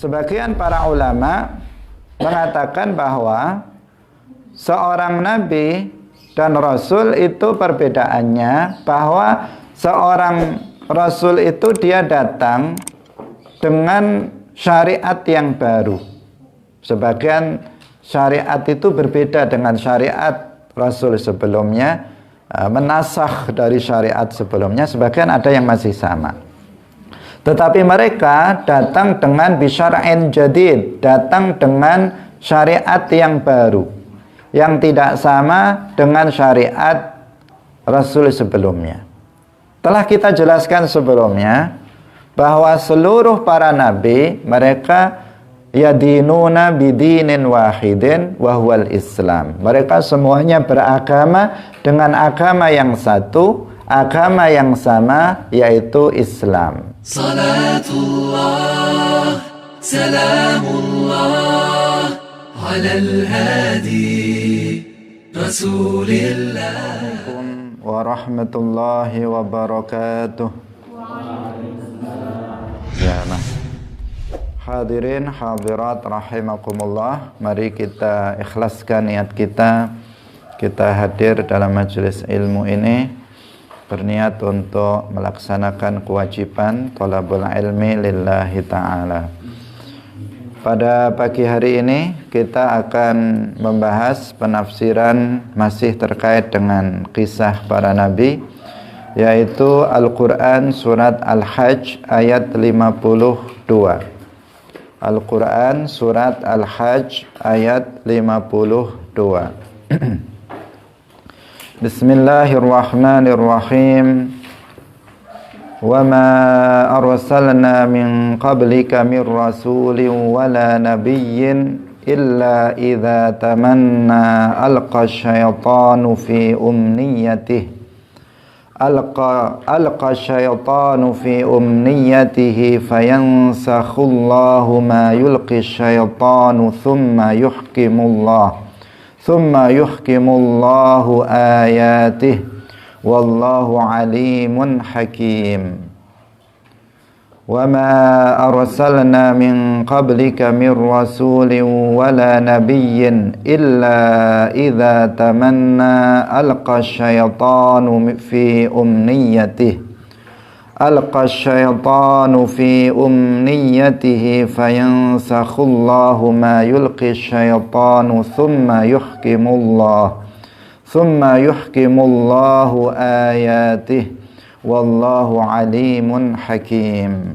Sebagian para ulama mengatakan bahwa seorang nabi dan rasul itu perbedaannya bahwa seorang rasul itu dia datang dengan syariat yang baru. Sebagian syariat itu berbeda dengan syariat rasul sebelumnya, menasakh dari syariat sebelumnya. Sebagian ada yang masih sama. Tetapi mereka datang dengan bisyara'in jadid, datang dengan syariat yang baru, yang tidak sama dengan syariat Rasul sebelumnya. Telah kita jelaskan sebelumnya bahwa seluruh para nabi mereka yadinuna bidinin wahidin wahwal Islam. Mereka semuanya beragama dengan agama yang satu, agama yang sama, yaitu Islam. Salatullah, salamullah alal hadi Rasulillah. Assalamualaikum warahmatullahi wabarakatuh. Ya, nah. Hadirin hadirat rahimakumullah, mari kita ikhlaskan niat kita. Kita hadir dalam majelis ilmu ini berniat untuk melaksanakan kewajiban thalabul ilmi lillahi ta'ala. Pada pagi hari ini kita akan membahas penafsiran masih terkait dengan kisah para nabi, yaitu Al-Quran surat Al-Hajj ayat 52. Al-Quran surat Al-Hajj ayat 52. Bismillahirrahmanirrahim. Wa ma arsalna min qablika min rasulin wala nabiyyin illa idza tamanna alqa syaitanu fi umniyatihi alqa syaitanu fi umniyatihi fayansakhullahu ma yulqi syaitanu thumma yuhkimullahu ayatihi wallahu alimun hakim. Wa ma arsalna min qablika min rasulin wala nabiyyin illa idza tamanna alqa syaitanu fi umniyatihi fayansakhullahu ma yulqi syaitanu thumma yuhkimullahu ayatihi wallahu alimun hakim.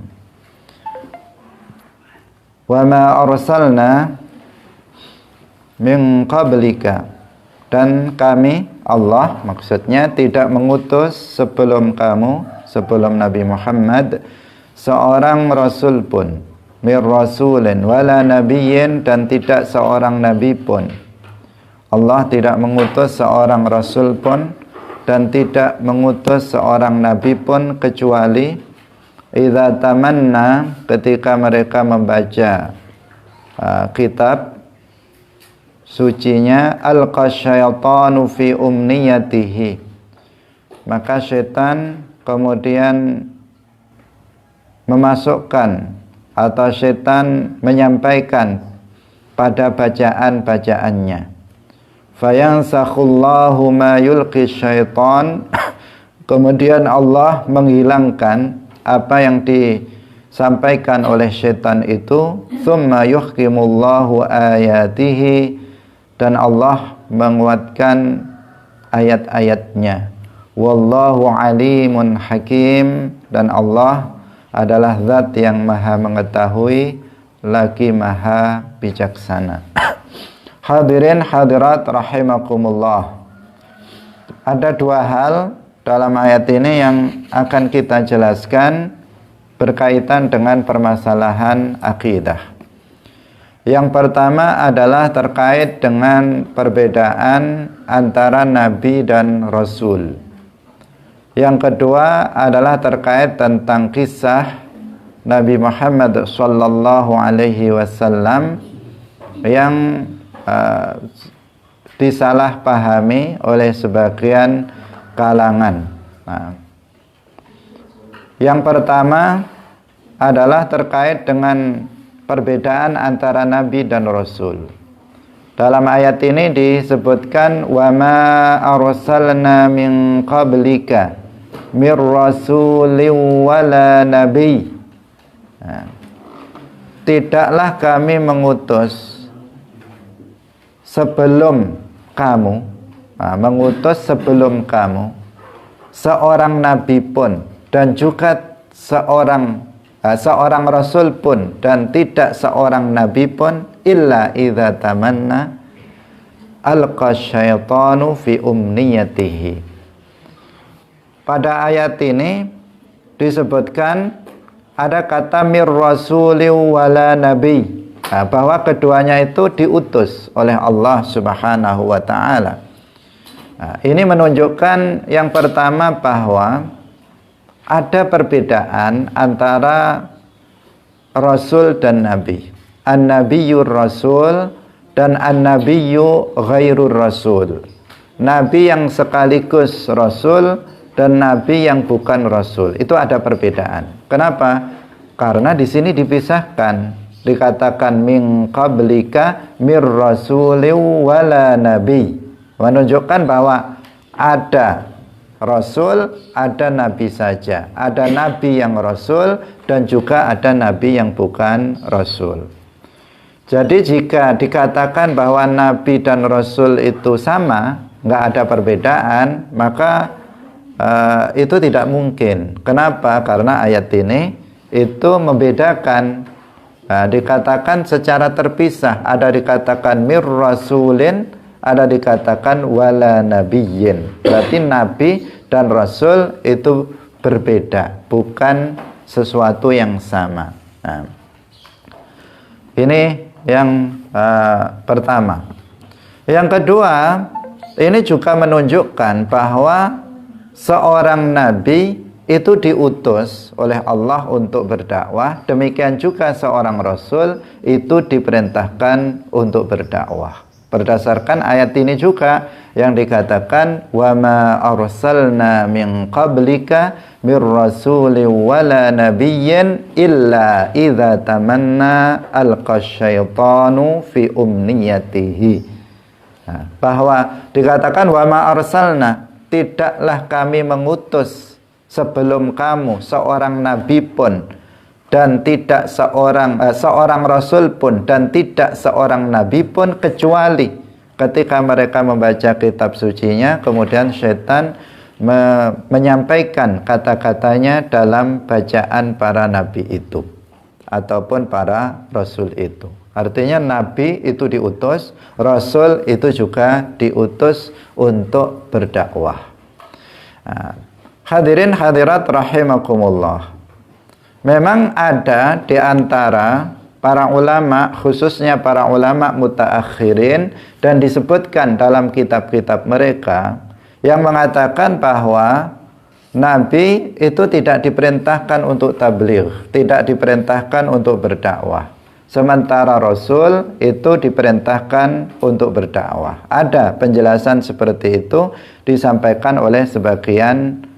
Wa ma arsalna min qablika, dan kami Allah maksudnya tidak mengutus sebelum kamu, sebelum Nabi Muhammad, seorang rasul pun, mir rasulin wala nabiyyin, dan tidak seorang nabi pun. Allah tidak mengutus seorang rasul pun dan tidak mengutus seorang nabi pun kecuali idza tamanna, ketika mereka membaca kitab sucinya, alqa syaitanu fi umniyatihi, maka syaitan kemudian memasukkan atau syaitan menyampaikan pada bacaan-bacaannya. Fayansakhullahu ma yulqi syaitan, kemudian Allah menghilangkan apa yang disampaikan oleh syaitan itu. Thumma yuhkimullahu ayatihi, dan Allah menguatkan ayat-ayatnya. Wallahu alimun hakim, dan Allah adalah zat yang maha mengetahui lagi maha bijaksana. Hadirin hadirat rahimakumullah, ada dua hal dalam ayat ini yang akan kita jelaskan berkaitan dengan permasalahan akidah. Yang pertama adalah terkait dengan perbedaan antara nabi dan rasul. Yang kedua adalah terkait tentang kisah Nabi Muhammad sallallahu alaihi wasallam yang disalahpahami oleh sebagian kalangan. Yang pertama adalah terkait dengan perbedaan antara nabi dan rasul. Dalam ayat ini disebutkan wa ma arsalna min qablika mir rasulin wala nabi. Tidaklah kami mengutus sebelum kamu, mengutus sebelum kamu seorang nabi pun dan juga seorang rasul pun dan tidak seorang nabi pun illa idza tamanna alqa syaitanu fi umniyatihi. Pada ayat ini disebutkan ada kata mir rasulin wala nabi, bahwa keduanya itu diutus oleh Allah Subhanahu wa taala. Ini menunjukkan yang pertama bahwa ada perbedaan antara rasul dan nabi. An-nabiyyur rasul dan an-nabiyyu ghairur rasul. Nabi yang sekaligus rasul dan nabi yang bukan rasul. Itu ada perbedaan. Kenapa? Karena di sini dipisahkan. Dikatakan min qablika mir rasulin wala nabi. Menunjukkan bahwa ada rasul, ada nabi saja. Ada nabi yang rasul dan juga ada nabi yang bukan rasul. Jadi jika dikatakan bahwa nabi dan rasul itu sama, nggak ada perbedaan, maka itu tidak mungkin. Kenapa? Karena ayat ini itu membedakan. Dikatakan secara terpisah. Ada dikatakan mir rasulin, ada dikatakan wala nabiyyin. Berarti nabi dan rasul itu berbeda, bukan sesuatu yang sama. Ini yang pertama. Yang kedua, ini juga menunjukkan bahwa seorang nabi itu diutus oleh Allah untuk berdakwah. Demikian juga seorang rasul itu diperintahkan untuk berdakwah. Berdasarkan ayat ini juga yang dikatakan wa ma arsalna min qablika mir rasulin wala nabiyyin illa idza tamanna alqa syaitanu fi umniyatihi. Bahwa dikatakan wa ma arsalna, tidaklah kami mengutus sebelum kamu seorang nabi pun dan tidak seorang rasul pun dan tidak seorang nabi pun, kecuali ketika mereka membaca kitab sucinya kemudian syaitan menyampaikan kata-katanya dalam bacaan para nabi itu ataupun para rasul itu. Artinya nabi itu diutus, rasul itu juga diutus untuk berdakwah. Hadirin hadirat rahimakumullah. Memang ada di antara para ulama, khususnya para ulama mutaakhirin, dan disebutkan dalam kitab-kitab mereka yang mengatakan bahwa nabi itu tidak diperintahkan untuk tabligh, tidak diperintahkan untuk berdakwah. Sementara rasul itu diperintahkan untuk berdakwah. Ada penjelasan seperti itu disampaikan oleh sebagian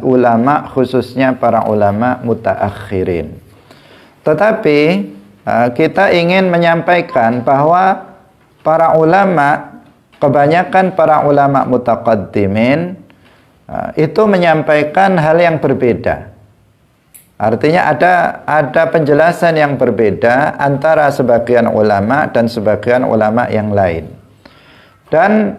ulama, khususnya para ulama mutaakhirin. Tetapi kita ingin menyampaikan bahwa para ulama, kebanyakan para ulama mutaqaddimin itu menyampaikan hal yang berbeda. Artinya ada penjelasan yang berbeda antara sebagian ulama dan sebagian ulama yang lain. Dan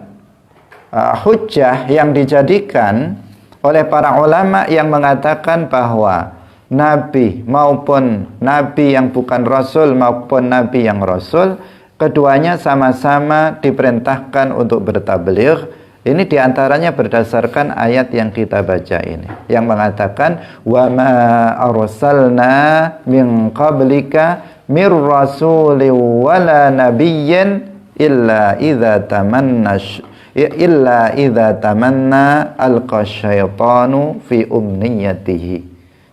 hujjah yang dijadikan oleh para ulama yang mengatakan bahwa nabi maupun nabi yang bukan rasul maupun nabi yang rasul, keduanya sama-sama diperintahkan untuk bertabligh. Ini diantaranya berdasarkan ayat yang kita baca ini, yang mengatakan wa ma arsalna min qablika mir rasulin wala nabiyyin illa idza tamanna alqa syaitanu fi umniyatihi.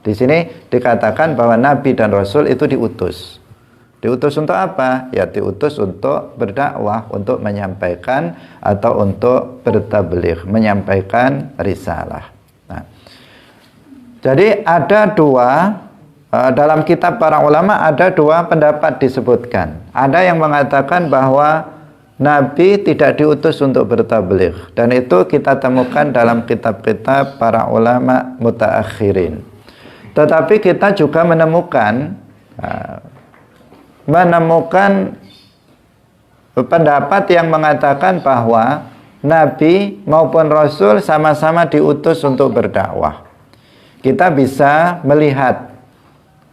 Di sini dikatakan bahwa nabi dan rasul itu diutus. Diutus untuk apa? Ya diutus untuk berdakwah, untuk menyampaikan atau untuk bertabligh, menyampaikan risalah. Nah, jadi ada dua dalam kitab para ulama ada dua pendapat disebutkan. Ada yang mengatakan bahwa Nabi tidak diutus untuk bertabligh, dan itu kita temukan dalam kitab-kitab para ulama mutaakhirin. Tetapi kita juga menemukan pendapat yang mengatakan bahwa Nabi maupun Rasul sama-sama diutus untuk berdakwah. Kita bisa melihat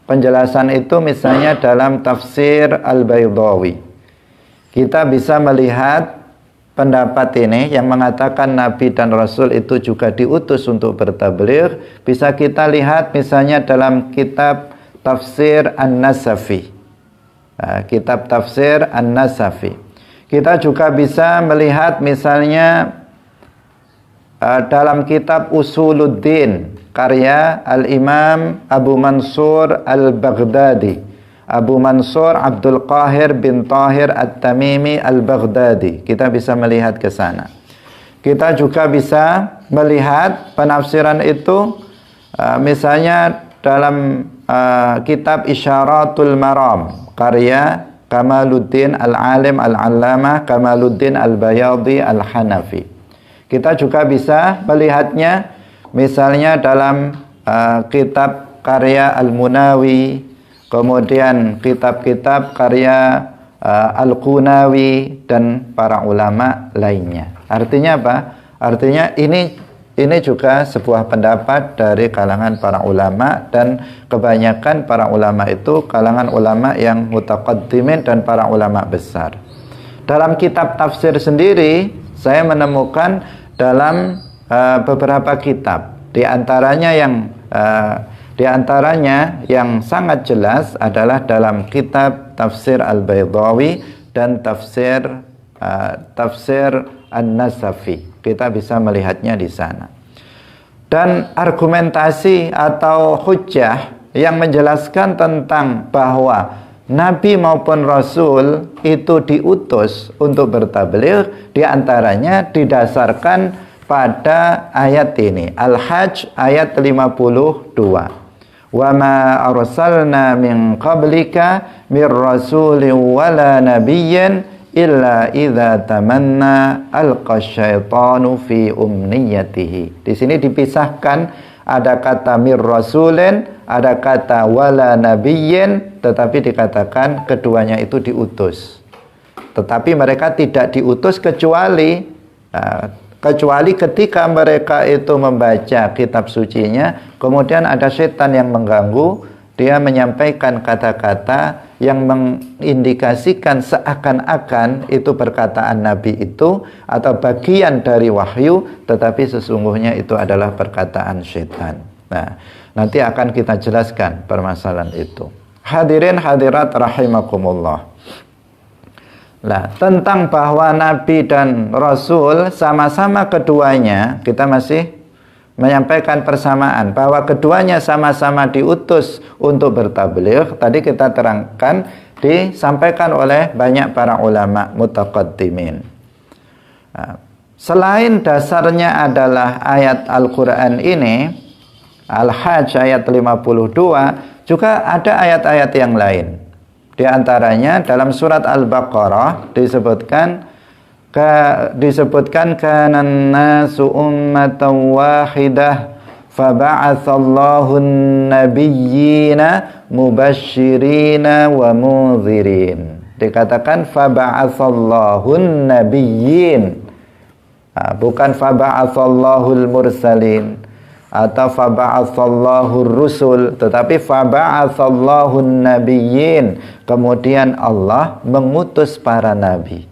penjelasan itu misalnya dalam tafsir Al-Baydawi. Kita bisa melihat pendapat ini yang mengatakan Nabi dan Rasul itu juga diutus untuk bertabligh. Bisa kita lihat misalnya dalam kitab tafsir An-Nasafi. Kitab tafsir An-Nasafi. Kita juga bisa melihat misalnya dalam kitab Usuluddin karya Al-Imam Abu Mansur Al-Baghdadi, Abu Mansur Abdul Qahir bin Tahir At-Tamimi Al-Baghdadi. Kita bisa melihat ke sana. Kita juga bisa melihat penafsiran itu misalnya dalam kitab Isyaratul Maram karya Kamaluddin Al-Alim Al-Allamah Kamaluddin Al-Bayadi Al-Hanafi. Kita juga bisa melihatnya misalnya dalam kitab karya Al-Munawi, kemudian kitab-kitab karya Al-Qunawi dan para ulama lainnya. Artinya apa? Artinya ini juga sebuah pendapat dari kalangan para ulama, dan kebanyakan para ulama itu kalangan ulama yang mutaqaddimin dan para ulama besar. Dalam kitab tafsir sendiri saya menemukan dalam beberapa kitab, di antaranya yang sangat jelas adalah dalam kitab tafsir Al-Baydawi dan tafsir An-Nasafi. Kita bisa melihatnya di sana. Dan argumentasi atau hujjah yang menjelaskan tentang bahwa Nabi maupun Rasul itu diutus untuk bertabligh, di antaranya didasarkan pada ayat ini, Al-Hajj ayat 52. Wa ma arsalna min qablika mir rasulin wala nabiyyin illa idza tamanna alqa syaitanu fi umniyatihi. Di sini dipisahkan, ada kata mir rasulin, ada kata wala nabiyyin, tetapi dikatakan keduanya itu diutus. Tetapi mereka tidak diutus kecuali ketika mereka itu membaca kitab sucinya, kemudian ada setan yang mengganggu, dia menyampaikan kata-kata yang mengindikasikan seakan-akan itu perkataan Nabi itu atau bagian dari wahyu, tetapi sesungguhnya itu adalah perkataan setan. Nah, nanti akan kita jelaskan permasalahan itu. Hadirin hadirat rahimakumullah. Nah, tentang bahwa Nabi dan Rasul sama-sama keduanya, kita masih menyampaikan persamaan bahwa keduanya sama-sama diutus untuk bertabligh. Tadi kita terangkan, disampaikan oleh banyak para ulama mutaqaddimin. Selain dasarnya adalah ayat Al-Quran ini, Al-Hajj ayat 52, juga ada ayat-ayat yang lain. Di antaranya dalam surat Al-Baqarah disebutkan kanan nasu ummatan wahidah faba'atsallahu nabiyyina mubashshirina wa mundhirin. Dikatakan faba'atsallahu nabiyyin, bukan faba'atsallahu mursalin atau faba'atsallahu rusul, tetapi faba'atsallahu nabiyyin. Kemudian Allah mengutus para nabi.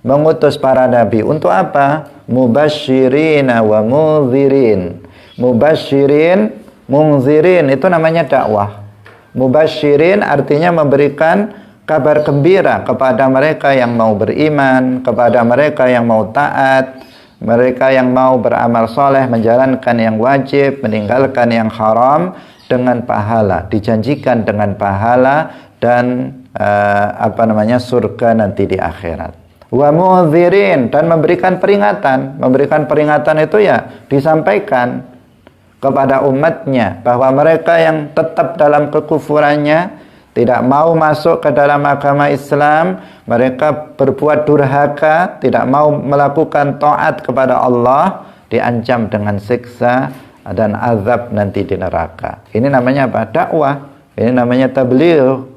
Mengutus para nabi untuk apa? Mubashshirina wa mundhirin. Mubashshirin, mundhirin itu namanya dakwah. Mubashshirin artinya memberikan kabar gembira kepada mereka yang mau beriman, kepada mereka yang mau taat, mereka yang mau beramal soleh, menjalankan yang wajib, meninggalkan yang haram, dengan pahala, dijanjikan dengan pahala dan surga nanti di akhirat. Wa mundhirin, dan memberikan peringatan. Memberikan peringatan itu ya disampaikan kepada umatnya bahwa mereka yang tetap dalam kekufurannya, tidak mau masuk ke dalam agama Islam, mereka berbuat durhaka, tidak mau melakukan taat kepada Allah, diancam dengan siksa dan azab nanti di neraka. Ini namanya apa? Dakwah. Ini namanya tabligh.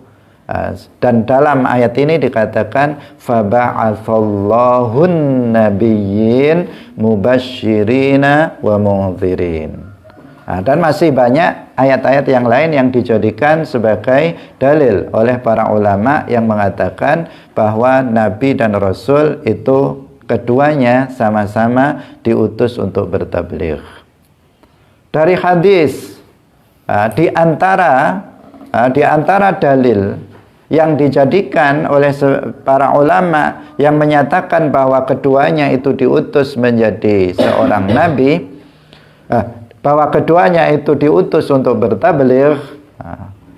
Dan dalam ayat ini dikatakan faba'athallahun nabiyyin mubasyirina wa mundzirin. Dan masih banyak ayat-ayat yang lain yang dijadikan sebagai dalil oleh para ulama yang mengatakan bahwa nabi dan rasul itu keduanya sama-sama diutus untuk bertabligh. Dari hadis di antara dalil yang dijadikan oleh para ulama yang menyatakan bahwa keduanya itu diutus menjadi seorang nabi, bahwa keduanya itu diutus untuk bertabligh,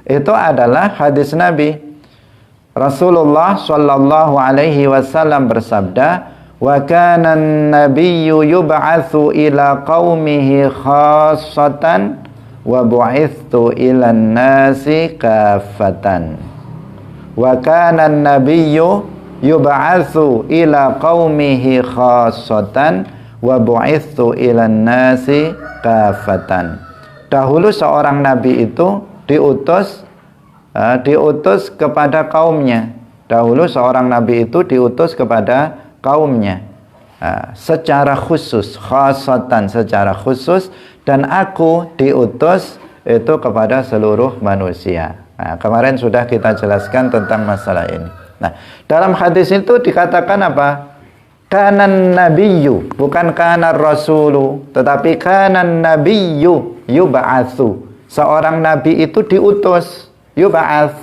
itu adalah hadis Nabi. Rasulullah sallallahu alaihi wasallam bersabda, "Wa kana an-nabiyyu yub'atsu ila qaumihi khassatan wa bu'itsu ila an-nasi kaffatan." Wa kana an-nabiyyu yub'atsu ila qaumihi khassatan wa bu'itsu ila an-nasi kafatan. Dahulu seorang nabi itu diutus kepada kaumnya. Dahulu seorang nabi itu diutus kepada kaumnya secara khusus, khasatan, secara khusus, dan aku diutus itu kepada seluruh manusia. Kemarin sudah kita jelaskan tentang masalah ini. Dalam hadis itu dikatakan apa? Kanan nabiyyu, bukan kanan rasulu, tetapi kanan nabiyyu yub'atsu. Seorang nabi itu diutus, yub'ats.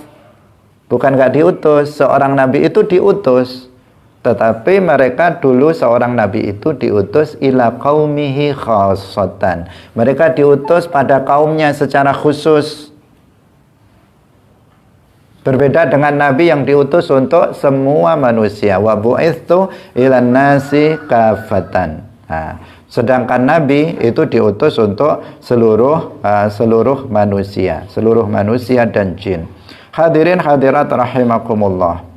Bukan enggak diutus, seorang nabi itu diutus. Tetapi mereka dulu seorang nabi itu diutus ila qaumihi khassatan. Mereka diutus pada kaumnya secara khusus. Berbeda dengan nabi yang diutus untuk semua manusia. Wa bu'itsu ilan nasi kafatan. Sedangkan nabi itu diutus untuk seluruh manusia dan jin. Hadirin hadirat rahimakumullah.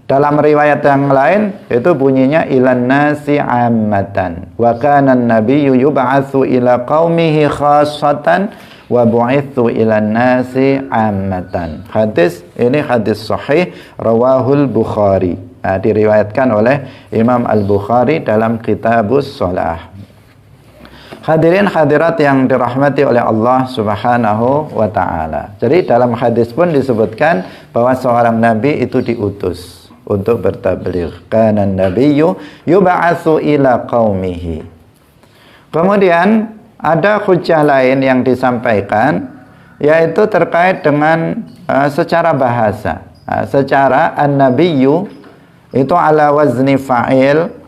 Dalam riwayat yang lain itu bunyinya ilan nasi ammatan. Wa kana an-nabiyyu yub'atsu ila qaumihi khassatan wa bu'itsu ilan nasi ammatan. Hadis ini hadis sahih rawahul Bukhari. Diriwayatkan oleh Imam Al-Bukhari dalam Kitabus Shalah. Hadirin hadirat yang dirahmati oleh Allah Subhanahu wa taala. Jadi dalam hadis pun disebutkan bahwa seorang nabi itu diutus untuk bertabligh. Kana an-nabiyyu yub'atsu ila qaumihi. Kemudian ada hujjah lain yang disampaikan, yaitu terkait dengan secara bahasa. Secara an-nabiyyu itu ala wazni fa'il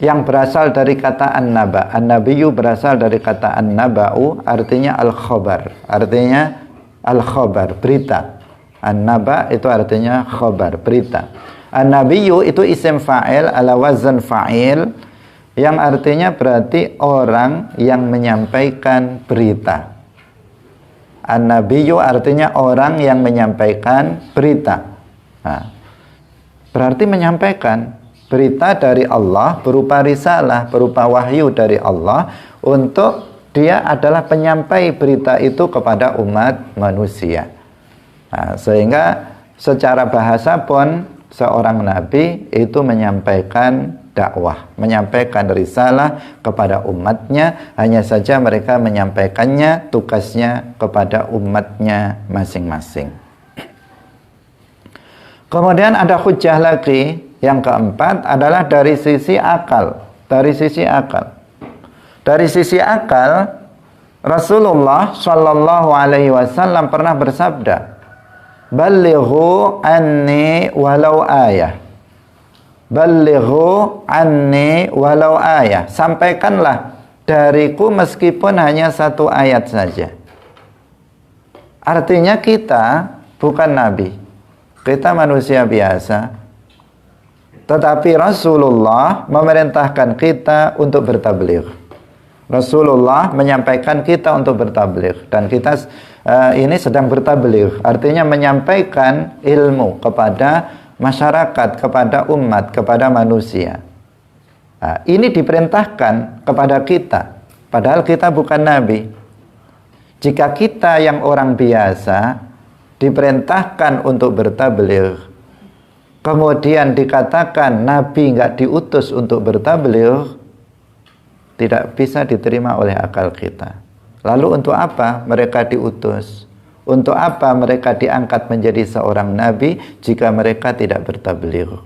yang berasal dari kata an-naba. An-nabiyyu berasal dari kata an-naba'u, artinya al-khabar. Artinya al-khabar, berita. An-naba itu artinya khabar, berita. An-nabiyyu itu isim fa'il ala wazn fa'il, yang artinya berarti orang yang menyampaikan berita. An-nabiyyu artinya orang yang menyampaikan berita. Berarti menyampaikan berita dari Allah berupa risalah, berupa wahyu dari Allah, untuk dia adalah penyampai berita itu kepada umat manusia. Sehingga secara bahasa pun seorang nabi itu menyampaikan dakwah, menyampaikan risalah kepada umatnya, hanya saja mereka menyampaikannya, tugasnya kepada umatnya masing-masing. Kemudian ada hujjah lagi, yang keempat adalah dari sisi akal. Dari sisi akal. Dari sisi akal, Rasulullah Shallallahu Alaihi Wasallam pernah bersabda, "Ballighu anni walau ayah." Ballighu anni walau ayah. Sampaikanlah dariku meskipun hanya satu ayat saja. Artinya kita bukan nabi. Kita manusia biasa. Tetapi Rasulullah memerintahkan kita untuk bertabligh. Rasulullah menyampaikan kita untuk bertabligh, dan kita ini sedang bertabligh, artinya menyampaikan ilmu kepada masyarakat, kepada umat, kepada manusia. Ini diperintahkan kepada kita, padahal kita bukan nabi. Jika kita yang orang biasa diperintahkan untuk bertabligh, kemudian dikatakan nabi nggak diutus untuk bertabligh, tidak bisa diterima oleh akal kita. Lalu untuk apa mereka diutus? Untuk apa mereka diangkat menjadi seorang nabi jika mereka tidak bertabligh?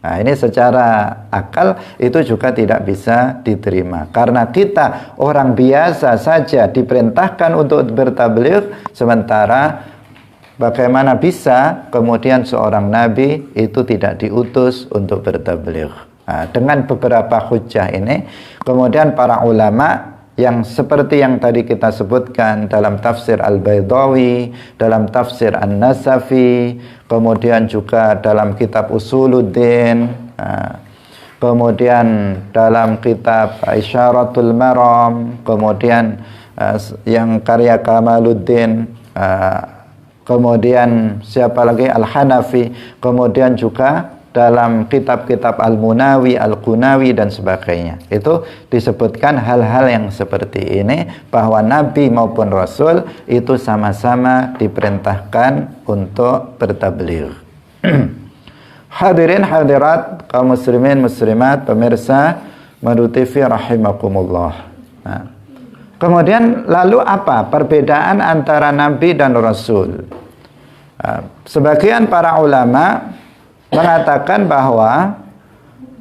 Nah, ini secara akal itu juga tidak bisa diterima. Karena kita orang biasa saja diperintahkan untuk bertabligh, sementara bagaimana bisa kemudian seorang nabi itu tidak diutus untuk bertabligh? Nah, dengan beberapa hujjah ini, kemudian para ulama yang seperti yang tadi kita sebutkan dalam tafsir Al-Baydawi, dalam tafsir An-Nasafi, kemudian juga dalam kitab Usuluddin, kemudian dalam kitab Isyaratul Maram, kemudian yang karya Kamaluddin, kemudian siapa lagi, Al-Hanafi, kemudian juga dalam kitab-kitab Al-Munawi, Al-Qunawi dan sebagainya. Itu disebutkan hal-hal yang seperti ini, bahwa nabi maupun rasul itu sama-sama diperintahkan untuk bertabligh. Hadirin hadirat kaum muslimin muslimat, pemirsa Madu TV rahimakumullah. Nah, kemudian lalu apa perbedaan antara nabi dan rasul? Sebagian para ulama mengatakan bahwa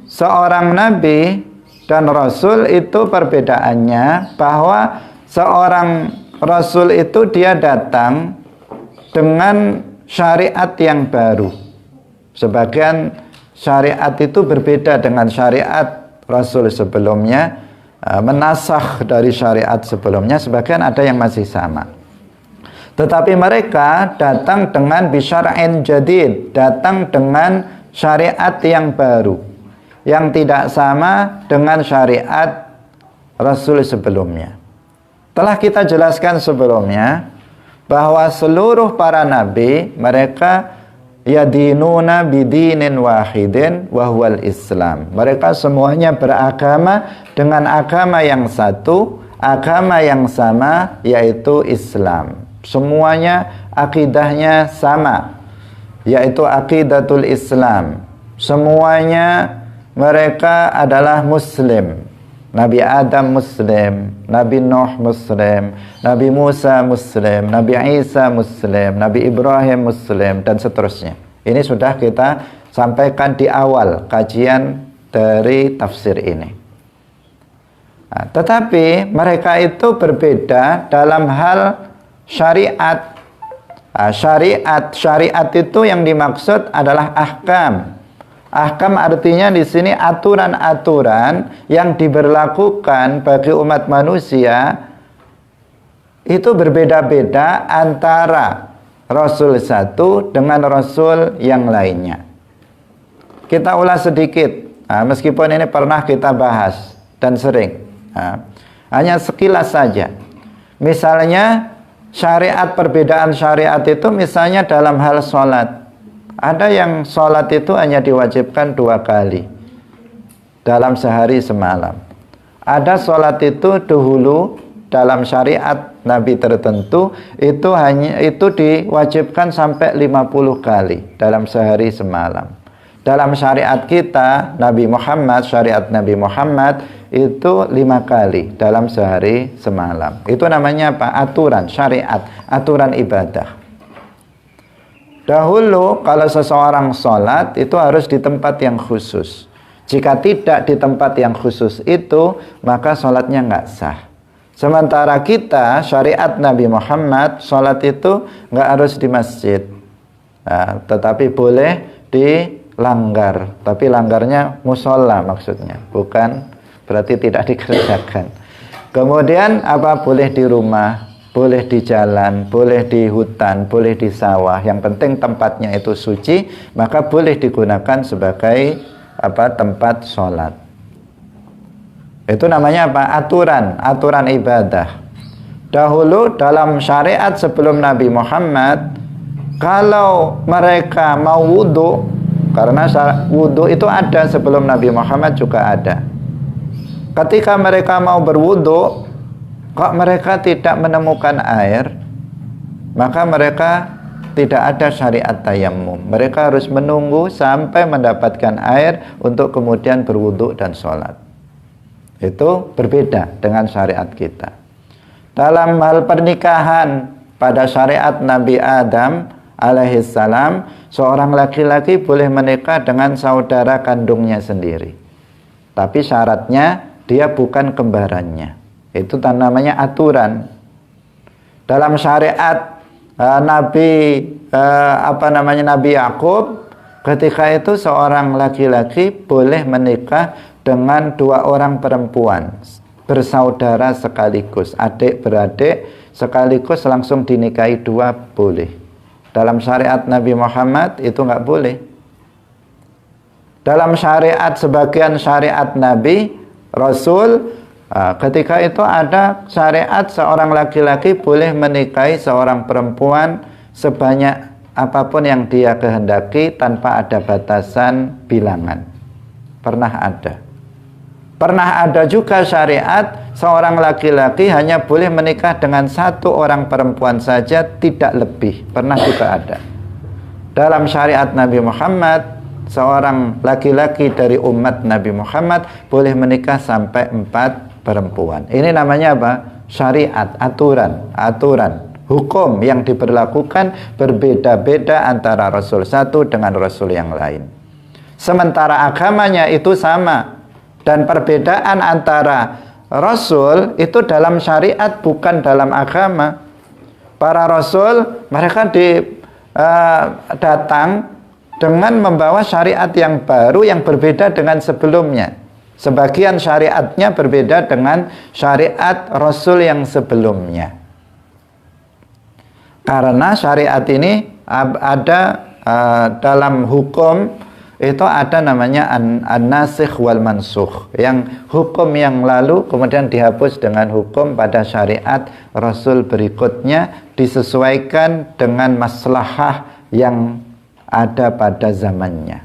seorang nabi dan rasul itu perbedaannya bahwa seorang rasul itu dia datang dengan syariat yang baru. Sebagian syariat itu berbeda dengan syariat rasul sebelumnya, menasakh dari syariat sebelumnya, sebagian ada yang masih sama. Tetapi mereka datang dengan bisyara'in jadid, datang dengan syariat yang baru, yang tidak sama dengan syariat Rasul sebelumnya. Telah kita jelaskan sebelumnya bahwa seluruh para nabi mereka yadinuna bidinin wahidin wahwal Islam. Mereka semuanya beragama dengan agama yang satu, agama yang sama, yaitu Islam. Semuanya akidahnya sama, yaitu akidatul Islam. Semuanya mereka adalah muslim. Nabi Adam muslim, Nabi Nuh muslim, Nabi Musa muslim, Nabi Isa muslim, Nabi Ibrahim muslim, dan seterusnya. Ini sudah kita sampaikan di awal kajian dari tafsir ini. Nah, tetapi mereka itu berbeda dalam hal syariat. Syariat itu yang dimaksud adalah ahkam. Ahkam artinya di sini aturan-aturan yang diberlakukan bagi umat manusia itu berbeda-beda antara Rasul satu dengan Rasul yang lainnya. Kita ulas sedikit, meskipun ini pernah kita bahas dan sering, hanya sekilas saja. Misalnya syariat, perbedaan syariat itu misalnya dalam hal sholat. Ada yang sholat itu hanya diwajibkan 2 kali dalam sehari semalam. Ada sholat itu dahulu dalam syariat Nabi tertentu itu diwajibkan sampai 50 kali dalam sehari semalam. Dalam syariat kita Nabi Muhammad, syariat Nabi Muhammad itu 5 kali dalam sehari semalam. Itu namanya apa? Aturan syariat, aturan ibadah. Dahulu kalau seseorang sholat itu harus di tempat yang khusus. Jika tidak di tempat yang khusus itu, maka sholatnya nggak sah. Sementara kita, syariat Nabi Muhammad, sholat itu nggak harus di masjid, tetapi boleh di langgar. Tapi langgarnya musola maksudnya, bukan berarti tidak dikerjakan. Kemudian apa? Boleh di rumah, boleh di jalan, boleh di hutan, boleh di sawah. Yang penting tempatnya itu suci, maka boleh digunakan sebagai tempat sholat. Itu namanya apa? Aturan ibadah. Dahulu dalam syariat sebelum Nabi Muhammad, kalau mereka mau wudhu, karena wudhu itu ada sebelum Nabi Muhammad juga ada. Ketika mereka mau berwudhu, kok mereka tidak menemukan air, maka mereka tidak ada syariat tayammum. Mereka harus menunggu sampai mendapatkan air untuk kemudian berwudhu dan sholat. Itu berbeda dengan syariat kita. Dalam hal pernikahan, pada syariat Nabi Adam alaihissalam, seorang laki-laki boleh menikah dengan saudara kandungnya sendiri. Tapi syaratnya dia bukan kembarannya. Itu namanya aturan. Dalam syariat Nabi Yakub, ketika itu seorang laki-laki boleh menikah dengan 2 orang perempuan bersaudara sekaligus, adik beradik sekaligus langsung dinikahi 2 boleh. Dalam syariat Nabi Muhammad itu nggak boleh. Dalam syariat sebagian syariat Nabi Rasul, ketika itu ada syariat seorang laki-laki boleh menikahi seorang perempuan sebanyak apapun yang dia kehendaki tanpa ada batasan bilangan. Pernah ada. Pernah ada juga syariat seorang laki-laki hanya boleh menikah dengan 1 orang perempuan saja, tidak lebih. Pernah juga ada. Dalam syariat Nabi Muhammad, seorang laki-laki dari umat Nabi Muhammad boleh menikah sampai 4 perempuan. Ini namanya apa? Syariat, aturan. Hukum yang diberlakukan berbeda-beda antara Rasul satu dengan Rasul yang lain. Sementara agamanya itu sama. Dan perbedaan antara Rasul itu dalam syariat, bukan dalam agama. Para Rasul, mereka datang dengan membawa syariat yang baru yang berbeda dengan sebelumnya. Sebagian syariatnya berbeda dengan syariat Rasul yang sebelumnya. Karena syariat ini ada dalam hukum itu ada namanya an-nasikh wal mansukh, yang hukum yang lalu kemudian dihapus dengan hukum pada syariat Rasul berikutnya, disesuaikan dengan maslahah yang ada pada zamannya.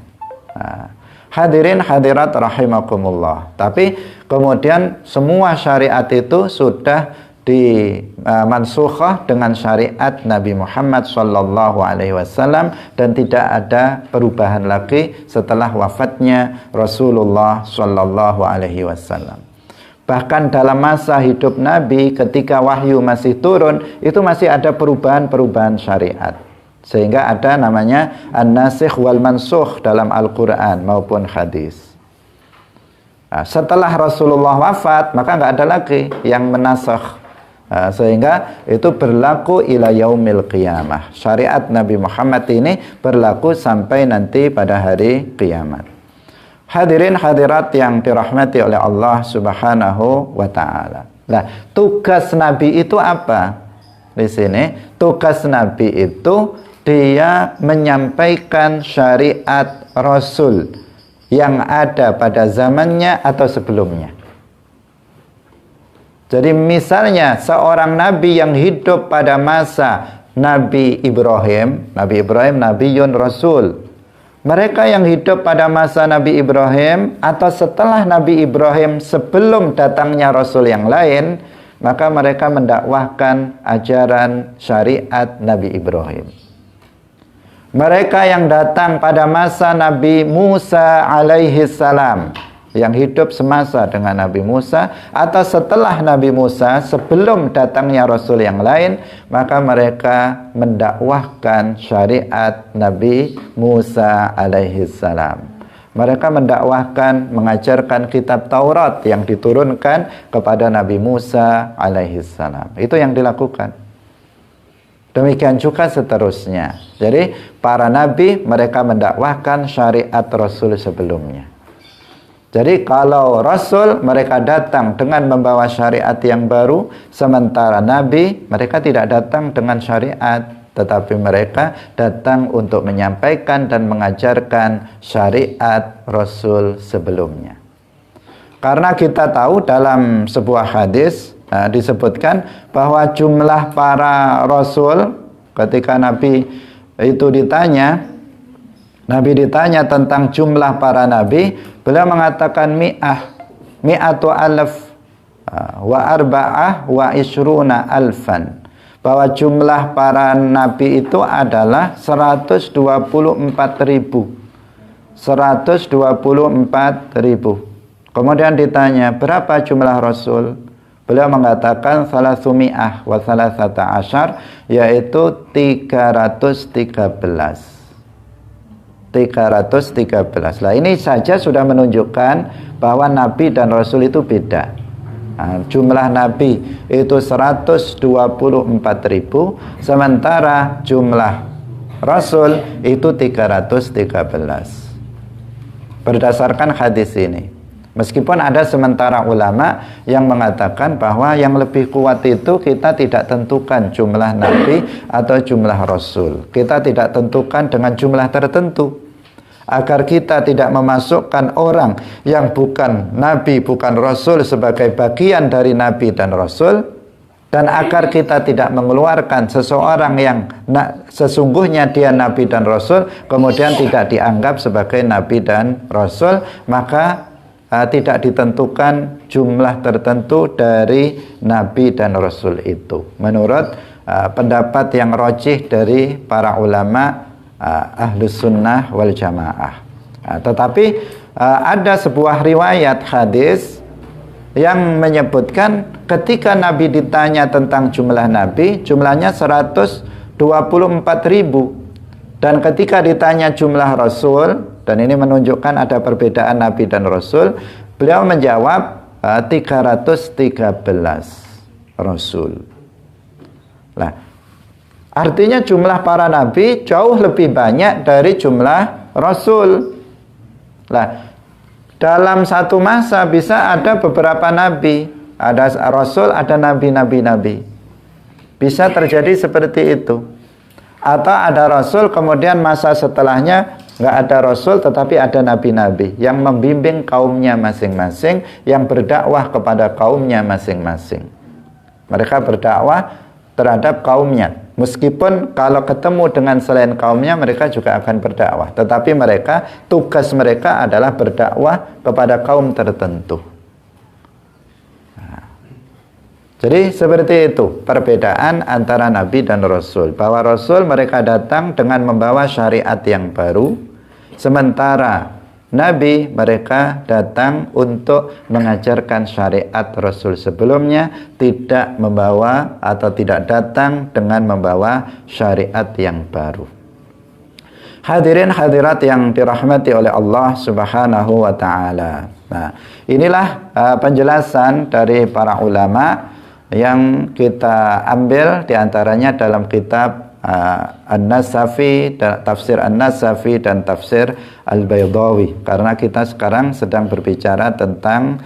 Hadirin hadirat rahimakumullah. Tapi kemudian semua syariat itu sudah dimansukhah dengan syariat Nabi Muhammad sallallahu alaihi wasallam, dan tidak ada perubahan lagi setelah wafatnya Rasulullah sallallahu alaihi wasallam. Bahkan dalam masa hidup Nabi ketika wahyu masih turun, itu masih ada perubahan-perubahan syariat. Sehingga ada namanya an-nasikh wal mansukh dalam Al-Qur'an maupun hadis. Nah, setelah Rasulullah wafat, maka nggak ada lagi yang menasakh. Sehingga itu berlaku ila yaumil qiyamah. Syariat Nabi Muhammad ini berlaku sampai nanti pada hari kiamat. Hadirin hadirat yang dirahmati oleh Allah Subhanahu wa taala. Nah, tugas Nabi itu apa? Di sini tugas Nabi itu dia menyampaikan syariat Rasul yang ada pada zamannya atau sebelumnya. Jadi misalnya seorang nabi yang hidup pada masa Nabi Ibrahim, Nabiyun Rasul. Mereka yang hidup pada masa Nabi Ibrahim atau setelah Nabi Ibrahim sebelum datangnya Rasul yang lain, maka mereka mendakwahkan ajaran syariat Nabi Ibrahim. Mereka yang datang pada masa Nabi Musa alaihi salam, yang hidup semasa dengan Nabi Musa atau setelah Nabi Musa sebelum datangnya Rasul yang lain, maka mereka mendakwahkan syariat Nabi Musa alaihi salam. Mereka mendakwahkan, mengajarkan kitab Taurat yang diturunkan kepada Nabi Musa alaihi salam. Itu yang dilakukan. Demikian juga seterusnya. Jadi para nabi mereka mendakwahkan syariat Rasul sebelumnya. Jadi kalau Rasul mereka datang dengan membawa syariat yang baru, sementara Nabi mereka tidak datang dengan syariat, tetapi mereka datang untuk menyampaikan dan mengajarkan syariat Rasul sebelumnya. Karena kita tahu dalam sebuah hadis disebutkan bahwa jumlah para rasul ketika Nabi itu ditanya tentang jumlah para nabi, beliau mengatakan mi'atu alaf wa arba'ah wa isruna alfan, bahwa jumlah para nabi itu adalah 124.000. Kemudian ditanya berapa jumlah rasul, beliau mengatakan salasumi'ah wa salasata asyar, yaitu 313. Nah, ini saja sudah menunjukkan bahwa nabi dan rasul itu beda. Nah, jumlah nabi itu 124.000, sementara jumlah rasul itu 313. Berdasarkan hadis ini. Meskipun ada sementara ulama yang mengatakan bahwa yang lebih kuat itu kita tidak tentukan jumlah nabi atau jumlah rasul. Kita tidak tentukan dengan jumlah tertentu, agar kita tidak memasukkan orang yang bukan nabi, bukan rasul sebagai bagian dari nabi dan rasul, dan agar kita tidak mengeluarkan seseorang yang sesungguhnya dia nabi dan rasul kemudian tidak dianggap sebagai nabi dan rasul, maka tidak ditentukan jumlah tertentu dari nabi dan rasul itu menurut pendapat yang rajih dari para ulama ahlus sunnah wal jamaah. Tetapi ada sebuah riwayat hadis yang menyebutkan ketika Nabi ditanya tentang jumlah nabi, jumlahnya 124.000, dan ketika ditanya jumlah rasul, dan ini menunjukkan ada perbedaan nabi dan rasul, beliau menjawab 313 rasul. Nah, artinya jumlah para nabi jauh lebih banyak dari jumlah rasul. Nah, dalam satu masa bisa ada beberapa nabi, ada rasul, ada nabi. Bisa terjadi seperti itu. Atau ada rasul kemudian masa setelahnya nggak ada rasul tetapi ada nabi-nabi yang membimbing kaumnya masing-masing, yang berdakwah kepada kaumnya masing-masing. Mereka berdakwah terhadap kaumnya, meskipun kalau ketemu dengan selain kaumnya mereka juga akan berdakwah, tetapi mereka, tugas mereka adalah berdakwah kepada kaum tertentu. Jadi seperti itu perbedaan antara nabi dan rasul, bahwa rasul mereka datang dengan membawa syariat yang baru, sementara nabi mereka datang untuk mengajarkan syariat rasul sebelumnya, tidak membawa atau tidak datang dengan membawa syariat yang baru. Hadirin hadirat yang dirahmati oleh Allah Subhanahu wa taala. Nah, inilah penjelasan dari para ulama yang kita ambil diantaranya dalam kitab An-Nasafi, tafsir An-Nasafi dan tafsir Al-Baydawi, karena kita sekarang sedang berbicara tentang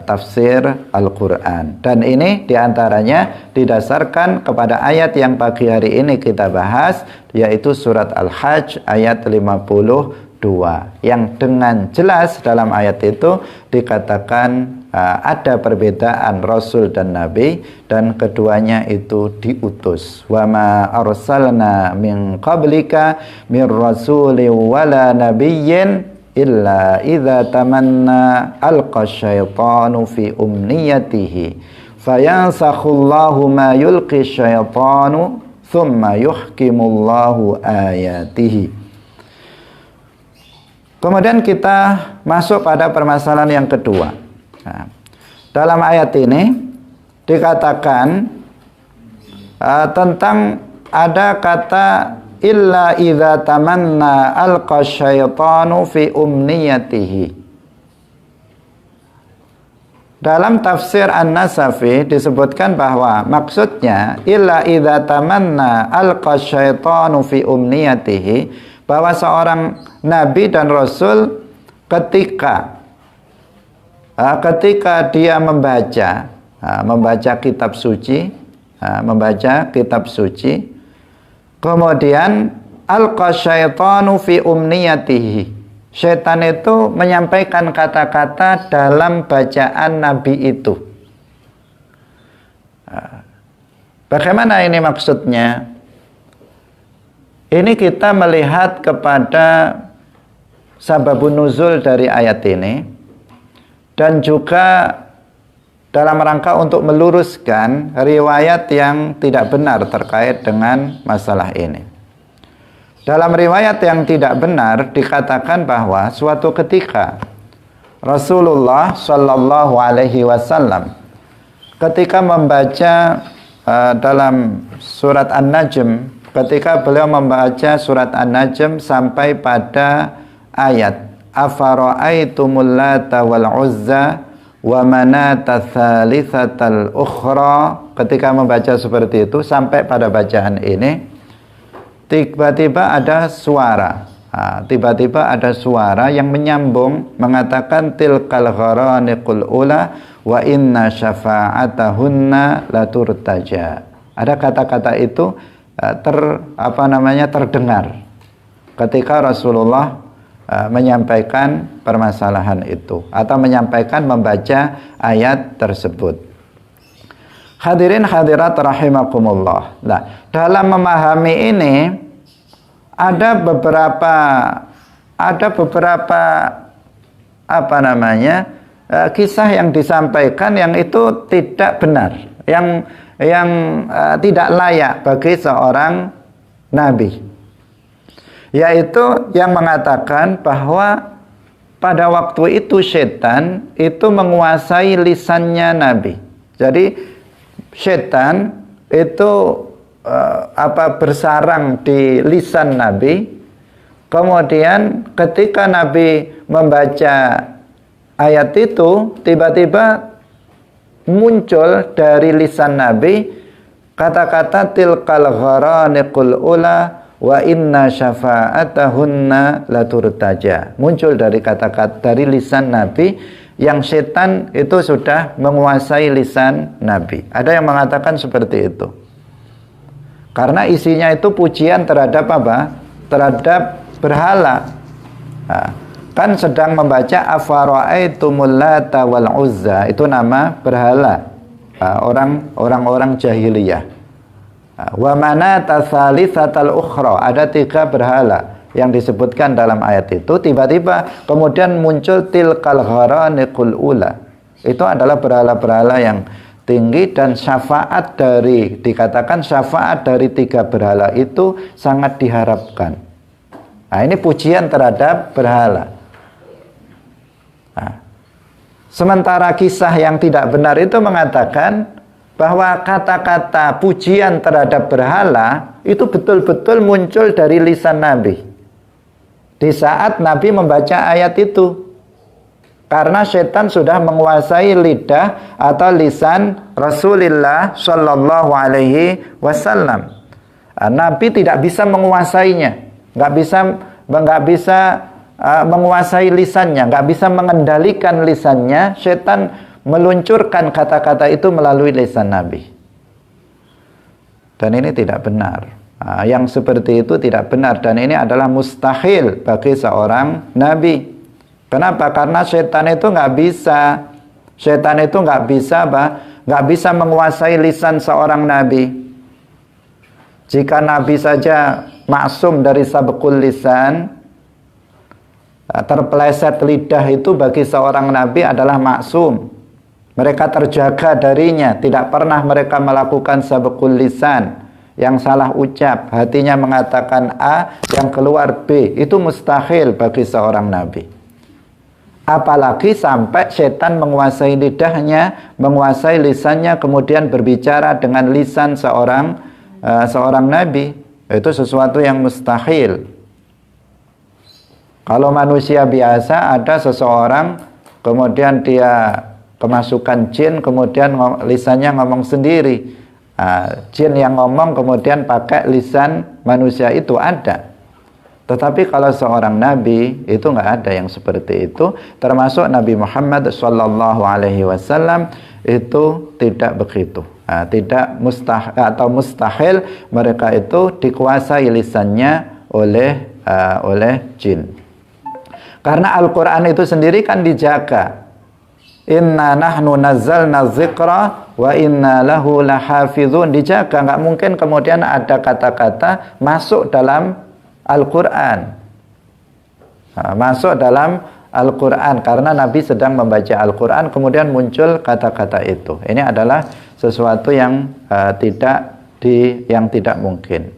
tafsir Al-Quran, dan ini diantaranya didasarkan kepada ayat yang pagi hari ini kita bahas, yaitu surat Al-Hajj ayat 52, yang dengan jelas dalam ayat itu dikatakan ada perbedaan rasul dan nabi, dan keduanya itu diutus. Wa ma arsalna min qablika min rasulin wala nabiyyin illa idza tamanna alqa syaitanu fi umniyatihi fayansakhullahu ma yulqi syaitanu thumma yuhkimullahu ayatihi. Kemudian kita masuk pada permasalahan yang kedua. Nah, dalam ayat ini dikatakan tentang ada kata illa idza tamanna alqa syaitanu fi umniyatihi. Dalam tafsir An-Nasafi disebutkan bahwa maksudnya illa idza tamanna alqa syaitanu fi umniyatihi, bahwa seorang nabi dan rasul ketika dia membaca kitab suci, kemudian alqa syaitanu fi umniyatihi, Setan itu menyampaikan kata-kata dalam bacaan Nabi itu. Bagaimana ini maksudnya? Ini kita melihat kepada sababun nuzul dari ayat ini, dan juga dalam rangka untuk meluruskan riwayat yang tidak benar terkait dengan masalah ini. Dalam riwayat yang tidak benar dikatakan bahwa suatu ketika Rasulullah Shallallahu Alaihi Wasallam ketika membaca dalam surat An-Najm, ketika beliau membaca surat An-Najm sampai pada ayat afara'aitumul lata wal uzza wa manata tsalitsatal ukhra, ketika membaca seperti itu sampai pada bacaan ini, tiba-tiba ada suara. Tiba-tiba ada suara yang menyambung mengatakan tilkal gharaniqul ula wa inna syafa'atahunna laturtaja. Ada kata-kata itu terdengar ketika Rasulullah menyampaikan permasalahan itu atau menyampaikan membaca ayat tersebut. Hadirin hadirat rahimakumullah. Nah, dalam memahami ini ada beberapa kisah yang disampaikan yang itu tidak benar, yang tidak layak bagi seorang nabi, yaitu yang mengatakan bahwa pada waktu itu setan itu menguasai lisannya Nabi. Jadi setan itu bersarang di lisan Nabi. Kemudian ketika Nabi membaca ayat itu, tiba-tiba muncul dari lisan Nabi kata-kata tilkal gharaniqul ula wa inna syafa'atahunna laturtaja. Muncul dari kata-kata dari lisan Nabi, yang setan itu sudah menguasai lisan Nabi. Ada yang mengatakan seperti itu. Karena isinya itu pujian terhadap apa? Terhadap berhala. Kan sedang membaca afara'aitumul lata wal uzza, itu nama berhala. Orang-orang jahiliyah. Wa manata tsalitsatal ukhra, ada 3 berhala yang disebutkan dalam ayat itu. Tiba-tiba kemudian muncul tilkal gharaniqul ula. Itu adalah berhala-berhala yang tinggi, dan dikatakan syafaat dari 3 berhala itu sangat diharapkan. Nah, ini pujian terhadap berhala. Nah, sementara kisah yang tidak benar itu mengatakan bahwa kata-kata pujian terhadap berhala itu betul-betul muncul dari lisan Nabi di saat Nabi membaca ayat itu, karena setan sudah menguasai lidah atau lisan Rasulullah Shallallahu Alaihi Wasallam. Nabi tidak bisa menguasainya, nggak bisa menguasai lisannya, nggak bisa mengendalikan lisannya. Setan meluncurkan kata-kata itu melalui lisan Nabi, dan ini tidak benar. Yang seperti itu tidak benar, dan ini adalah mustahil bagi seorang nabi. Kenapa? Karena setan itu nggak bisa menguasai lisan seorang nabi. Jika nabi saja maksum dari sabqul lisan, terpeleset lidah itu bagi seorang nabi adalah maksum. Mereka terjaga darinya, tidak pernah mereka melakukan sabqul lisan, yang salah ucap, hatinya mengatakan A, yang keluar B. Itu mustahil bagi seorang nabi. Apalagi sampai setan menguasai lidahnya, menguasai lisannya, kemudian berbicara dengan lisan seorang nabi. Itu sesuatu yang mustahil. Kalau manusia biasa, ada seseorang kemudian dia kemasukan jin, kemudian lisannya ngomong sendiri. Jin yang ngomong kemudian pakai lisan manusia, itu ada. Tetapi kalau seorang nabi itu nggak ada yang seperti itu. Termasuk Nabi Muhammad Sallallahu Alaihi Wasallam itu tidak begitu. Tidak mustahil mereka itu dikuasai lisannya oleh jin. Karena Al-Quran itu sendiri kan dijaga. Inna nahnu nazzalna dzikra wa inna lahu lahafizun, dijaga, nggak mungkin kemudian ada kata-kata masuk dalam Al-Quran. Masuk dalam Al-Quran karena Nabi sedang membaca Al-Quran kemudian muncul kata-kata itu. Ini adalah sesuatu yang tidak mungkin.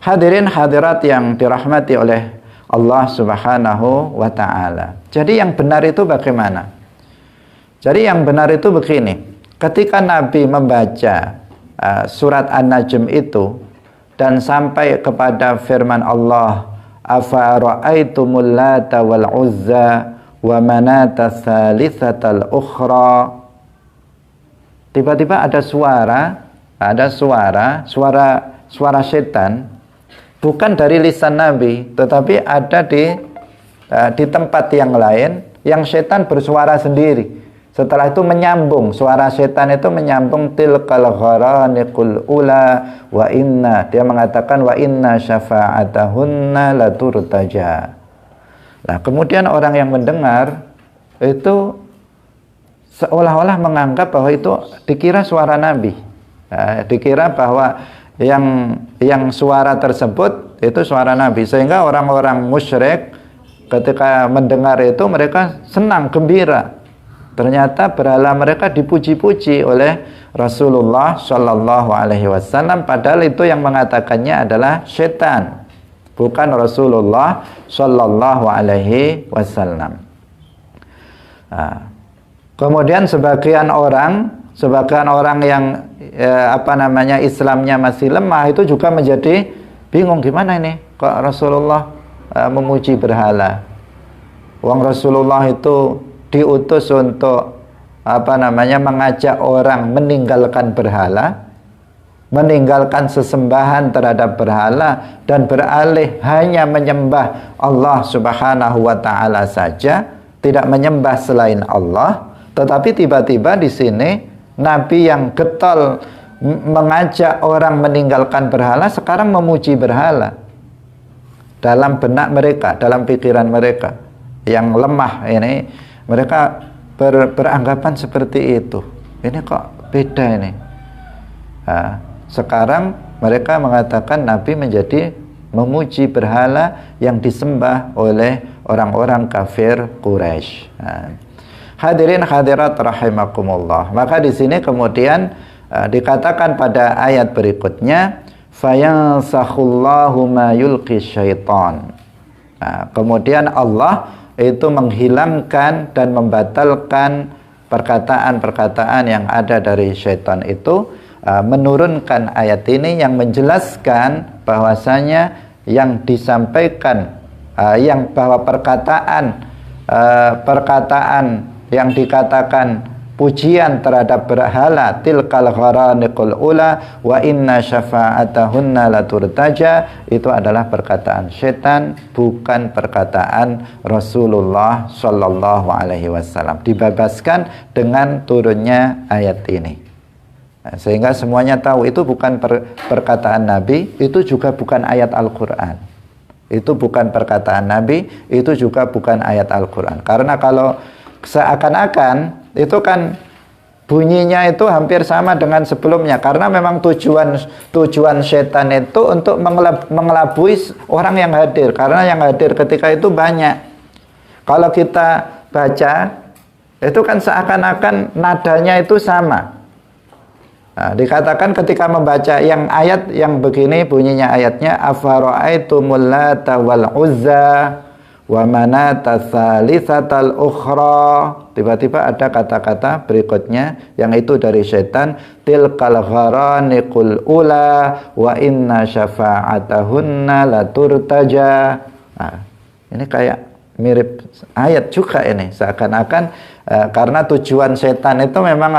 Hadirin hadirat yang dirahmati oleh Allah Subhanahu wa taala. Jadi yang benar itu bagaimana? Jadi yang benar itu begini. Ketika Nabi membaca surat An-Najm itu dan sampai kepada firman Allah, afara'aitumul lata wal uzza wa manata tsalitsatal ukhra, tiba-tiba ada suara setan, bukan dari lisan Nabi tetapi ada di tempat yang lain, yang setan bersuara sendiri. Setelah itu menyambung, suara setan itu menyambung tilkal gharaniqul ula wa inna, dia mengatakan wa inna syafa'atahunna laturtaja. Nah, kemudian orang yang mendengar itu seolah-olah menganggap bahwa itu dikira suara Nabi. Dikira bahwa yang suara tersebut itu suara Nabi, sehingga orang-orang musyrik ketika mendengar itu mereka senang, gembira. Ternyata berhala mereka dipuji-puji oleh Rasulullah Shallallahu Alaihi Wasallam, padahal itu yang mengatakannya adalah setan, bukan Rasulullah Shallallahu Alaihi Wasallam. Kemudian sebagian orang yang Islamnya masih lemah itu juga menjadi bingung, gimana ini kok Rasulullah memuji berhala? Wong Rasulullah itu diutus untuk mengajak orang meninggalkan berhala, meninggalkan sesembahan terhadap berhala dan beralih hanya menyembah Allah Subhanahu wa taala saja, tidak menyembah selain Allah. Tetapi tiba-tiba di sini Nabi yang getol mengajak orang meninggalkan berhala sekarang memuji berhala. Dalam benak mereka, dalam pikiran mereka yang lemah ini, mereka beranggapan seperti itu. Ini kok beda ini. Sekarang mereka mengatakan Nabi menjadi memuji berhala yang disembah oleh orang-orang kafir Quraisy. Hadirin hadirat rahimakumullah. Maka di sini kemudian dikatakan pada ayat berikutnya, fayansakhullahu ma yulqi syaitan. Kemudian Allah itu menghilangkan dan membatalkan perkataan-perkataan yang ada dari syaitan itu, menurunkan ayat ini yang menjelaskan bahwasanya yang disampaikan, bahwa perkataan yang dikatakan pujian terhadap berhala, tilkal gharaniqul ula wa inna syafa'atahunna laturtaja, itu adalah perkataan setan, bukan perkataan Rasulullah Shallallahu Alaihi Wasallam. Dibebaskan dengan turunnya ayat ini, sehingga semuanya tahu itu bukan perkataan Nabi, itu juga bukan ayat Al-Quran. Itu bukan perkataan Nabi, itu juga bukan ayat Al-Quran. Karena kalau seakan-akan itu kan bunyinya itu hampir sama dengan sebelumnya, karena memang tujuan setan itu untuk mengelabui orang yang hadir, karena yang hadir ketika itu banyak. Kalau kita baca itu kan seakan-akan nadanya itu sama. Dikatakan ketika membaca yang ayat yang begini bunyinya ayatnya, afara'aitumul lata wal uzza wa manata tsalitsatal ukhra, tiba-tiba ada kata-kata berikutnya yang itu dari setan, tilkal gharaniqul ula wa inna syafa'atahunna laturtaja. Ini kayak mirip ayat juga ini, seakan-akan karena tujuan setan itu memang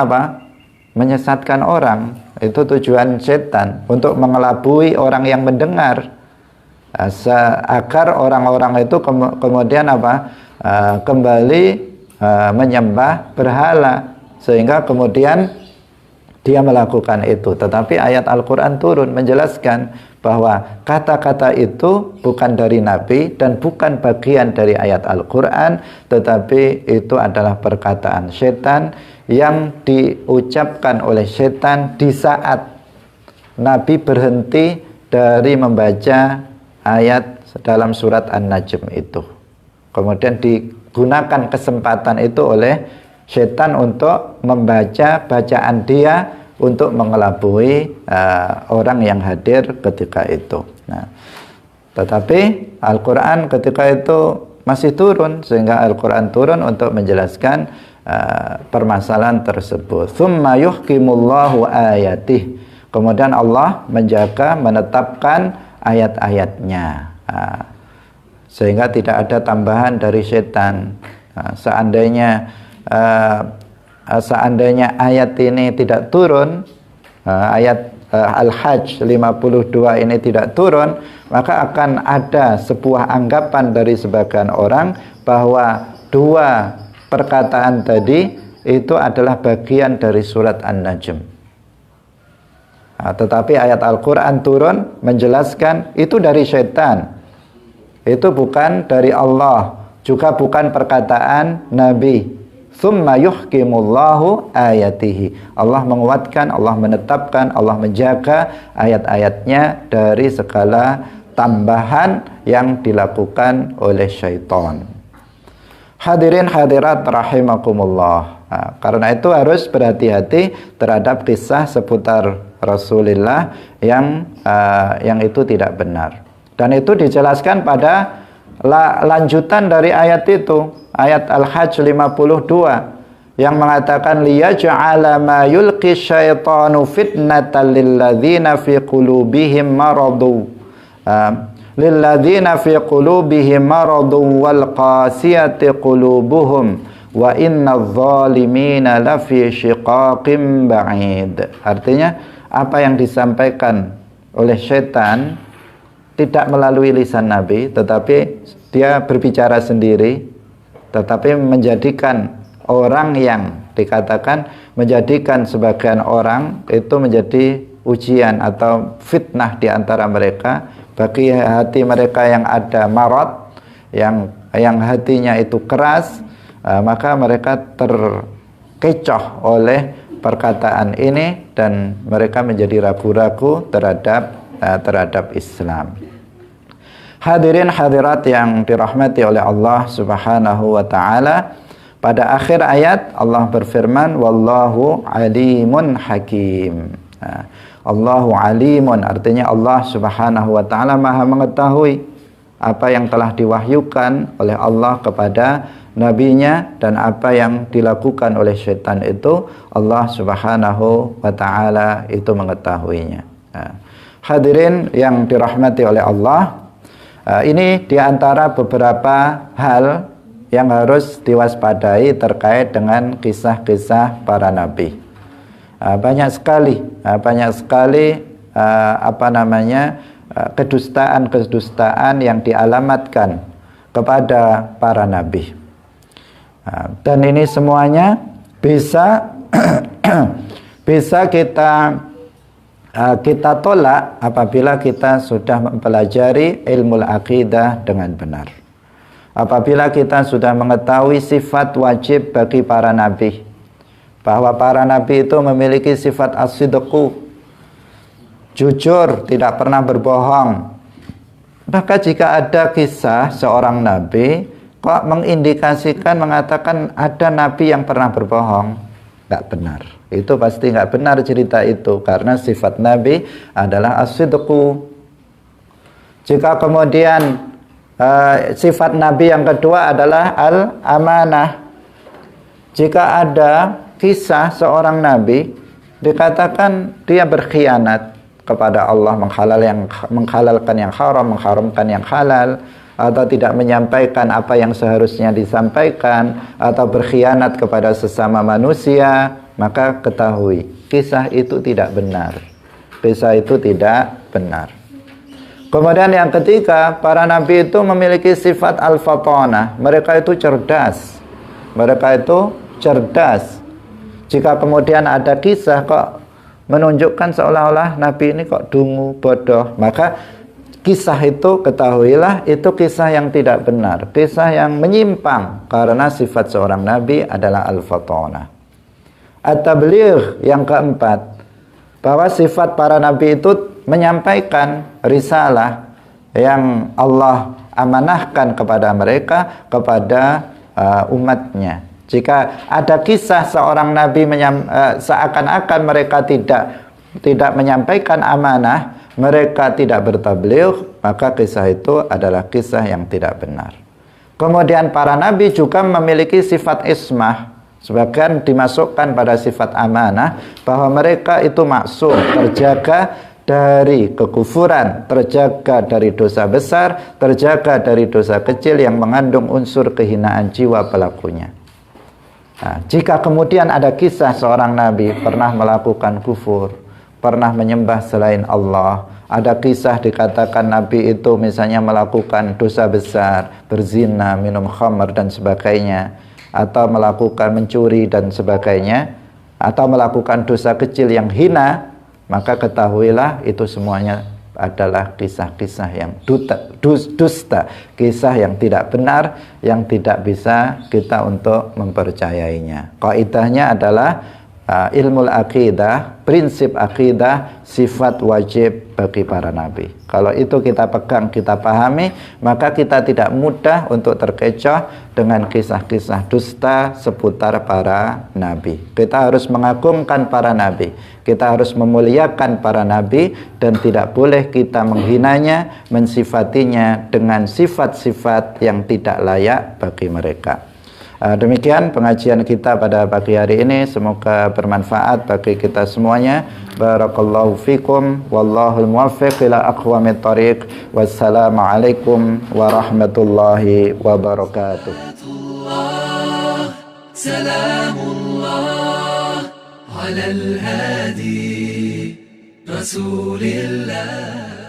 menyesatkan orang. Itu tujuan setan, untuk mengelabui orang yang mendengar, agar orang-orang itu kemudian kembali menyembah berhala, sehingga kemudian dia melakukan itu. Tetapi ayat Al-Quran turun menjelaskan bahwa kata-kata itu bukan dari Nabi dan bukan bagian dari ayat Al-Quran, tetapi itu adalah perkataan setan yang diucapkan oleh setan di saat Nabi berhenti dari membaca ayat dalam surat An-Najm itu. Kemudian digunakan kesempatan itu oleh setan untuk membaca bacaan dia untuk mengelabui orang yang hadir ketika itu. Nah, tetapi Al-Quran ketika itu masih turun, sehingga Al-Quran turun untuk menjelaskan permasalahan tersebut. Tsumma yuhkimullahu ayatih. Kemudian Allah menjaga, menetapkan ayat-ayatnya, sehingga tidak ada tambahan dari setan. Seandainya ayat ini tidak turun, ayat Al-Hajj 52 ini tidak turun, maka akan ada sebuah anggapan dari sebagian orang bahwa dua perkataan tadi itu adalah bagian dari surat An-Najm. Tetapi ayat Al-Quran turun menjelaskan itu dari setan, itu bukan dari Allah, juga bukan perkataan Nabi. Tsumma yuhkimullahu ayatihi. Allah menguatkan, Allah menetapkan, Allah menjaga ayat-ayatnya dari segala tambahan yang dilakukan oleh syaitan. Hadirin hadirat rahimakumullah. Karena itu harus berhati-hati terhadap kisah seputar Rasulullah yang itu tidak benar. Dan itu dijelaskan pada lanjutan dari ayat itu. Ayat Al-Hajj 52 yang mengatakan liyaj'ala ma yulqi syaitanu fitnatan lilladzina fi qulubihim maradu lilladzina fi qulubihim maradu wal qasiyati qulubuhum wa innadh zalimina lafi syiqaqim ba'id. Artinya apa yang disampaikan oleh syaitan tidak melalui lisan Nabi, tetapi dia berbicara sendiri, tetapi menjadikan orang yang dikatakan menjadikan sebagian orang itu menjadi ujian atau fitnah di antara mereka bagi hati mereka yang ada marad, yang hatinya itu keras, maka mereka terkecoh oleh perkataan ini dan mereka menjadi ragu-ragu terhadap Islam. Hadirin hadirat yang dirahmati oleh Allah Subhanahu wa taala, pada akhir ayat Allah berfirman wallahu alimun hakim. Allahu alimun artinya Allah Subhanahu wa taala Maha mengetahui apa yang telah diwahyukan oleh Allah kepada nabinya dan apa yang dilakukan oleh syaitan itu Allah Subhanahu wa taala itu mengetahuinya. Hadirin yang dirahmati oleh Allah, ini diantara beberapa hal yang harus diwaspadai terkait dengan kisah-kisah para nabi. Banyak sekali kedustaan yang dialamatkan kepada para nabi. Dan ini semuanya bisa kita tolak apabila kita sudah mempelajari ilmu aqidah dengan benar. Apabila kita sudah mengetahui sifat wajib bagi para nabi, bahwa para nabi itu memiliki sifat as-sidqu, jujur, tidak pernah berbohong. Maka jika ada kisah seorang nabi kok mengindikasikan mengatakan ada nabi yang pernah berbohong, nggak benar. Itu pasti nggak benar cerita itu, karena sifat Nabi adalah as-sidqu. Jika kemudian sifat Nabi yang kedua adalah al-amanah. Jika ada kisah seorang Nabi dikatakan dia berkhianat kepada Allah, menghalalkan yang haram, mengharamkan yang halal, atau tidak menyampaikan apa yang seharusnya disampaikan, atau berkhianat kepada sesama manusia, maka ketahui kisah itu tidak benar. Kisah itu tidak benar. Kemudian yang ketiga, para nabi itu memiliki sifat al-fatanah. Mereka itu cerdas. Mereka itu cerdas. Jika kemudian ada kisah kok menunjukkan seolah-olah Nabi ini kok dungu, bodoh. Maka kisah itu ketahuilah itu kisah yang tidak benar, kisah yang menyimpang, karena sifat seorang Nabi adalah al-fatonah. At-tabligh yang keempat, bahwa sifat para Nabi itu menyampaikan risalah yang Allah amanahkan kepada mereka, kepada umatnya. Jika ada kisah seorang Nabi seakan-akan mereka tidak menyampaikan amanah, mereka tidak bertabligh, maka kisah itu adalah kisah yang tidak benar. Kemudian para Nabi juga memiliki sifat ismah. Sebagian dimasukkan pada sifat amanah, bahwa mereka itu maksum, terjaga dari kekufuran, terjaga dari dosa besar, terjaga dari dosa kecil yang mengandung unsur kehinaan jiwa pelakunya. Nah, jika kemudian ada kisah seorang Nabi pernah melakukan kufur, pernah menyembah selain Allah, ada kisah dikatakan Nabi itu misalnya melakukan dosa besar, berzina, minum khamr dan sebagainya, atau melakukan mencuri dan sebagainya, atau melakukan dosa kecil yang hina, maka ketahuilah itu semuanya adalah kisah-kisah yang dusta, kisah yang tidak benar, yang tidak bisa kita untuk mempercayainya. Kaidahnya adalah ilmu akidah, prinsip akidah, sifat wajib bagi para nabi. Kalau itu kita pegang, kita pahami, maka kita tidak mudah untuk terkecoh dengan kisah-kisah dusta seputar para nabi. Kita harus mengagungkan para nabi, kita harus memuliakan para nabi, dan tidak boleh kita menghinanya, mensifatinya dengan sifat-sifat yang tidak layak bagi mereka. Demikian pengajian kita pada pagi hari ini, semoga bermanfaat bagi kita semuanya. Barakallahu fikum, wallahul muwaffiq ila aqwamit thariq. Wassalamualaikum warahmatullahi wabarakatuh. Salamullah ala al-hadi Rasulillah.